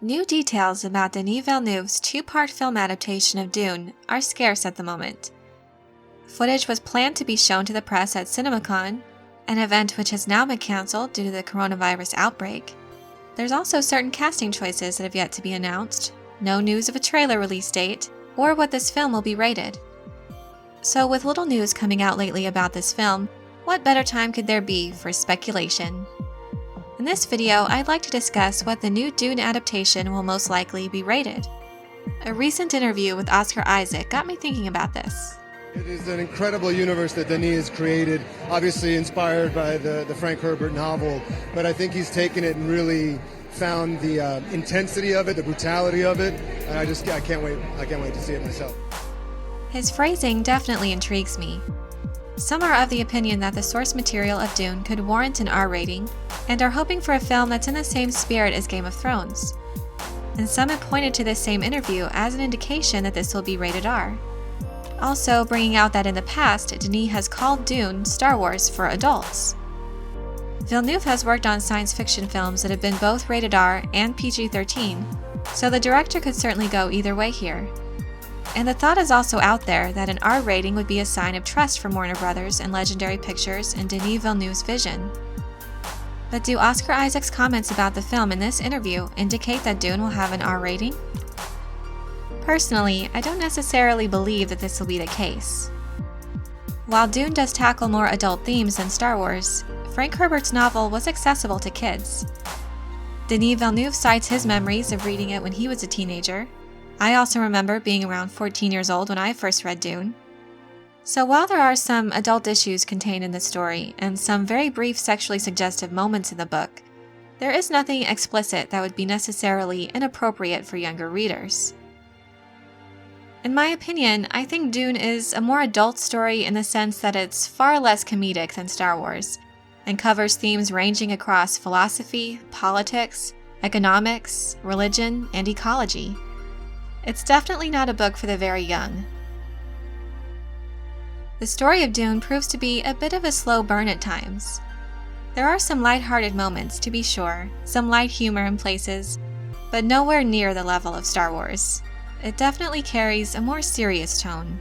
New details about Denis Villeneuve's two-part film adaptation of Dune are scarce at the moment. Footage was planned to be shown to the press at CinemaCon, an event which has now been cancelled due to the coronavirus outbreak. There's also certain casting choices that have yet to be announced, no news of a trailer release date, or what this film will be rated. So with little news coming out lately about this film, what better time could there be for speculation? In this video, I'd like to discuss what the new Dune adaptation will most likely be rated. A recent interview with Oscar Isaac got me thinking about this. It is an incredible universe that Denis has created, obviously inspired by the Frank Herbert novel, but I think he's taken it and really found the intensity of it, the brutality of it, and I can't wait to see it myself. His phrasing definitely intrigues me. Some are of the opinion that the source material of Dune could warrant an R rating, and are hoping for a film that's in the same spirit as Game of Thrones. And some have pointed to this same interview as an indication that this will be rated R. Also bringing out that in the past, Denis has called Dune Star Wars for adults. Villeneuve has worked on science fiction films that have been both rated R and PG-13, so the director could certainly go either way here. And the thought is also out there that an R rating would be a sign of trust from Warner Brothers and Legendary Pictures and Denis Villeneuve's vision. But do Oscar Isaac's comments about the film in this interview indicate that Dune will have an R rating? Personally, I don't necessarily believe that this will be the case. While Dune does tackle more adult themes than Star Wars, Frank Herbert's novel was accessible to kids. Denis Villeneuve cites his memories of reading it when he was a teenager. I also remember being around 14 years old when I first read Dune. So while there are some adult issues contained in the story and some very brief sexually suggestive moments in the book, there is nothing explicit that would be necessarily inappropriate for younger readers. In my opinion, I think Dune is a more adult story in the sense that it's far less comedic than Star Wars, and covers themes ranging across philosophy, politics, economics, religion, and ecology. It's definitely not a book for the very young. The story of Dune proves to be a bit of a slow burn at times. There are some lighthearted moments, to be sure, some light humor in places, but nowhere near the level of Star Wars. It definitely carries a more serious tone.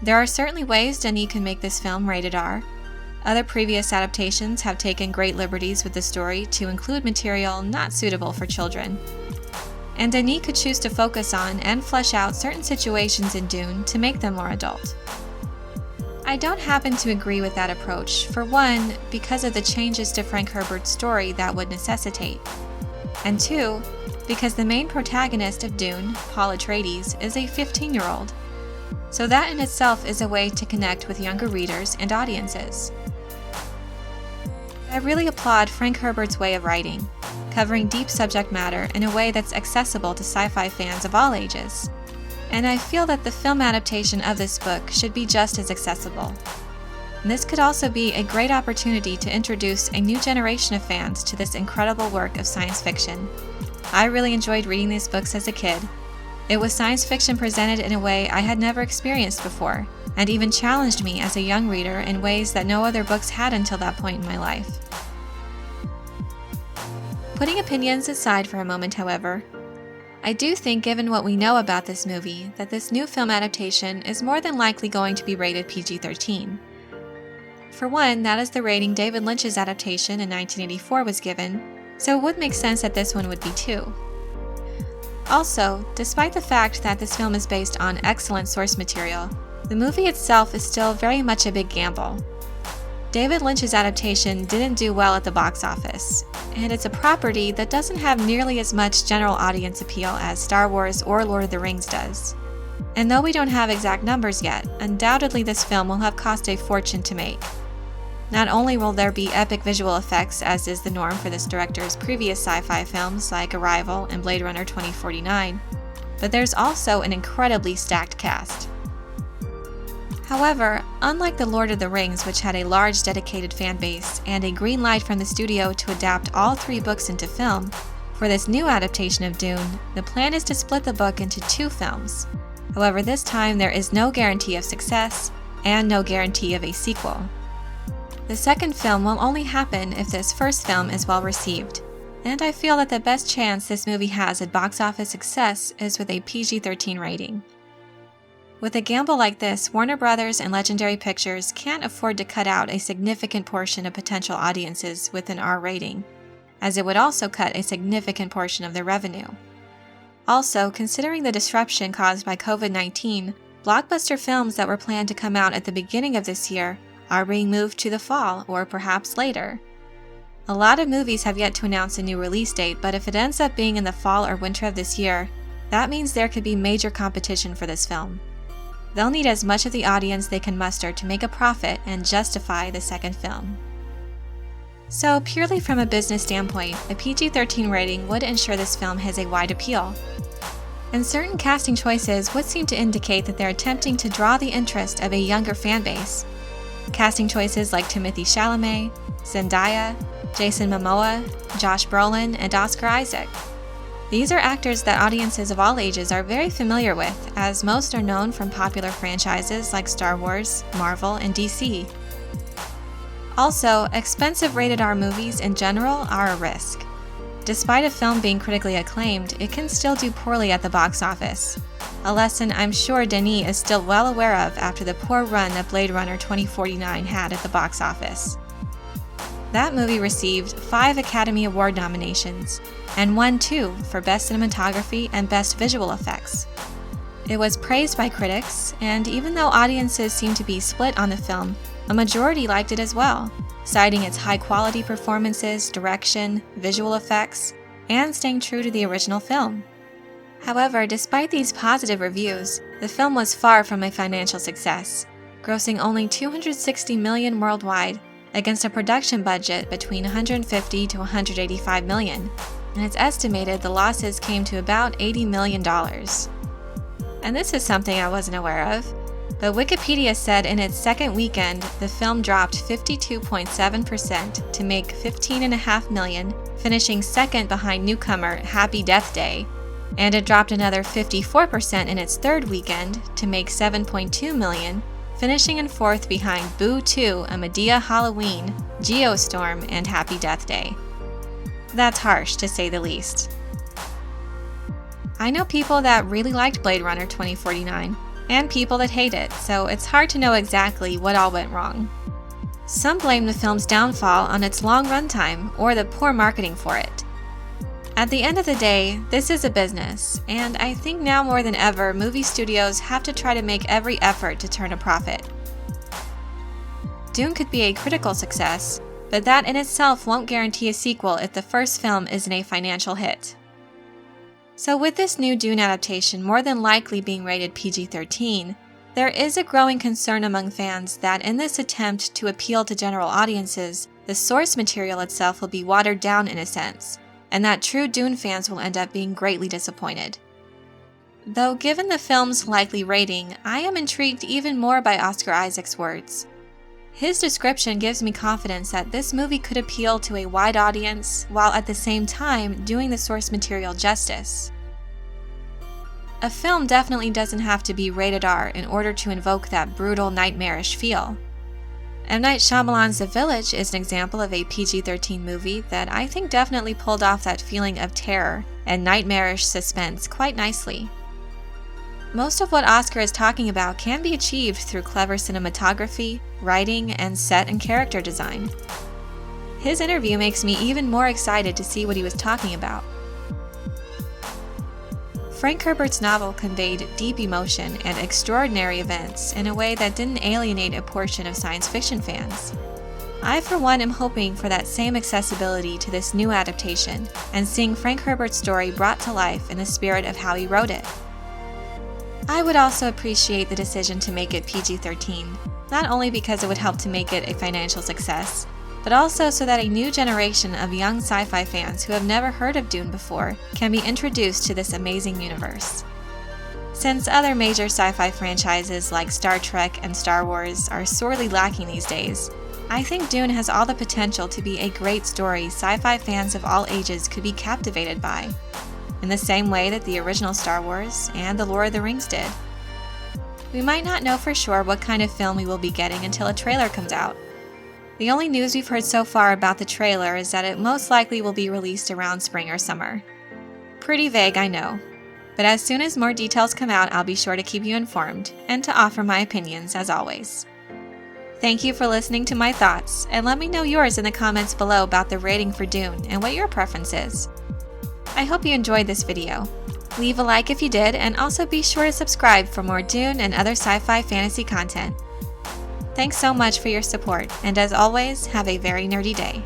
There are certainly ways Denis can make this film rated R. Other previous adaptations have taken great liberties with the story to include material not suitable for children. And Denis could choose to focus on and flesh out certain situations in Dune to make them more adult. I don't happen to agree with that approach, for one, because of the changes to Frank Herbert's story that would necessitate, and two, because the main protagonist of Dune, Paul Atreides, is a 15-year-old. So that in itself is a way to connect with younger readers and audiences. I really applaud Frank Herbert's way of writing, covering deep subject matter in a way that's accessible to sci-fi fans of all ages. And I feel that the film adaptation of this book should be just as accessible. And this could also be a great opportunity to introduce a new generation of fans to this incredible work of science fiction. I really enjoyed reading these books as a kid. It was science fiction presented in a way I had never experienced before, and even challenged me as a young reader in ways that no other books had until that point in my life. Putting opinions aside for a moment, however, I do think, given what we know about this movie, that this new film adaptation is more than likely going to be rated PG-13. For one, that is the rating David Lynch's adaptation in 1984 was given, so it would make sense that this one would be too. Also, despite the fact that this film is based on excellent source material, the movie itself is still very much a big gamble. David Lynch's adaptation didn't do well at the box office, and it's a property that doesn't have nearly as much general audience appeal as Star Wars or Lord of the Rings does. And though we don't have exact numbers yet, undoubtedly this film will have cost a fortune to make. Not only will there be epic visual effects, as is the norm for this director's previous sci-fi films like Arrival and Blade Runner 2049, but there's also an incredibly stacked cast. However, unlike The Lord of the Rings, which had a large dedicated fan base and a green light from the studio to adapt all 3 books into film, for this new adaptation of Dune, the plan is to split the book into 2 films. However, this time there is no guarantee of success and no guarantee of a sequel. The second film will only happen if this first film is well received, and I feel that the best chance this movie has at box office success is with a PG-13 rating. With a gamble like this, Warner Brothers and Legendary Pictures can't afford to cut out a significant portion of potential audiences with an R rating, as it would also cut a significant portion of their revenue. Also, considering the disruption caused by COVID-19, blockbuster films that were planned to come out at the beginning of this year are being moved to the fall or perhaps later. A lot of movies have yet to announce a new release date, but if it ends up being in the fall or winter of this year, that means there could be major competition for this film. They'll need as much of the audience they can muster to make a profit and justify the second film. So, purely from a business standpoint, a PG-13 rating would ensure this film has a wide appeal. And certain casting choices would seem to indicate that they're attempting to draw the interest of a younger fan base. Casting choices like Timothée Chalamet, Zendaya, Jason Momoa, Josh Brolin, and Oscar Isaac. These are actors that audiences of all ages are very familiar with, as most are known from popular franchises like Star Wars, Marvel, and DC. Also, expensive rated R movies in general are a risk. Despite a film being critically acclaimed, it can still do poorly at the box office. A lesson I'm sure Denis is still well aware of after the poor run that Blade Runner 2049 had at the box office. That movie received 5 Academy Award nominations, and won 2 for Best Cinematography and Best Visual Effects. It was praised by critics, and even though audiences seemed to be split on the film, a majority liked it as well, citing its high-quality performances, direction, visual effects, and staying true to the original film. However, despite these positive reviews, the film was far from a financial success, grossing only $260 million worldwide against a production budget between $150 to $185 million, and it's estimated the losses came to about $80 million. And this is something I wasn't aware of, but Wikipedia said in its second weekend, the film dropped 52.7% to make $15.5 million, finishing second behind newcomer Happy Death Day, and it dropped another 54% in its third weekend to make $7.2 million, finishing in fourth behind Boo 2, A Medea Halloween, Geostorm, and Happy Death Day. That's harsh, to say the least. I know people that really liked Blade Runner 2049, and people that hate it, so it's hard to know exactly what all went wrong. Some blame the film's downfall on its long runtime or the poor marketing for it. At the end of the day, this is a business, and I think now more than ever, movie studios have to try to make every effort to turn a profit. Dune could be a critical success, but that in itself won't guarantee a sequel if the first film isn't a financial hit. So with this new Dune adaptation more than likely being rated PG-13, there is a growing concern among fans that in this attempt to appeal to general audiences, the source material itself will be watered down in a sense, and that true Dune fans will end up being greatly disappointed. Though given the film's likely rating, I am intrigued even more by Oscar Isaac's words. His description gives me confidence that this movie could appeal to a wide audience while at the same time doing the source material justice. A film definitely doesn't have to be rated R in order to invoke that brutal, nightmarish feel. M. Night Shyamalan's The Village is an example of a PG-13 movie that I think definitely pulled off that feeling of terror and nightmarish suspense quite nicely. Most of what Oscar is talking about can be achieved through clever cinematography, writing, and set and character design. His interview makes me even more excited to see what he was talking about. Frank Herbert's novel conveyed deep emotion and extraordinary events in a way that didn't alienate a portion of science fiction fans. I, for one, am hoping for that same accessibility to this new adaptation and seeing Frank Herbert's story brought to life in the spirit of how he wrote it. I would also appreciate the decision to make it PG-13, not only because it would help to make it a financial success, but also so that a new generation of young sci-fi fans who have never heard of Dune before can be introduced to this amazing universe. Since other major sci-fi franchises like Star Trek and Star Wars are sorely lacking these days, I think Dune has all the potential to be a great story sci-fi fans of all ages could be captivated by, in the same way that the original Star Wars and The Lord of the Rings did. We might not know for sure what kind of film we will be getting until a trailer comes out. The only news we've heard so far about the trailer is that it most likely will be released around spring or summer. Pretty vague, I know, but as soon as more details come out, I'll be sure to keep you informed and to offer my opinions as always. Thank you for listening to my thoughts, and let me know yours in the comments below about the rating for Dune and what your preference is. I hope you enjoyed this video. Leave a like if you did, and also be sure to subscribe for more Dune and other sci-fi fantasy content. Thanks so much for your support, and as always, have a very nerdy day.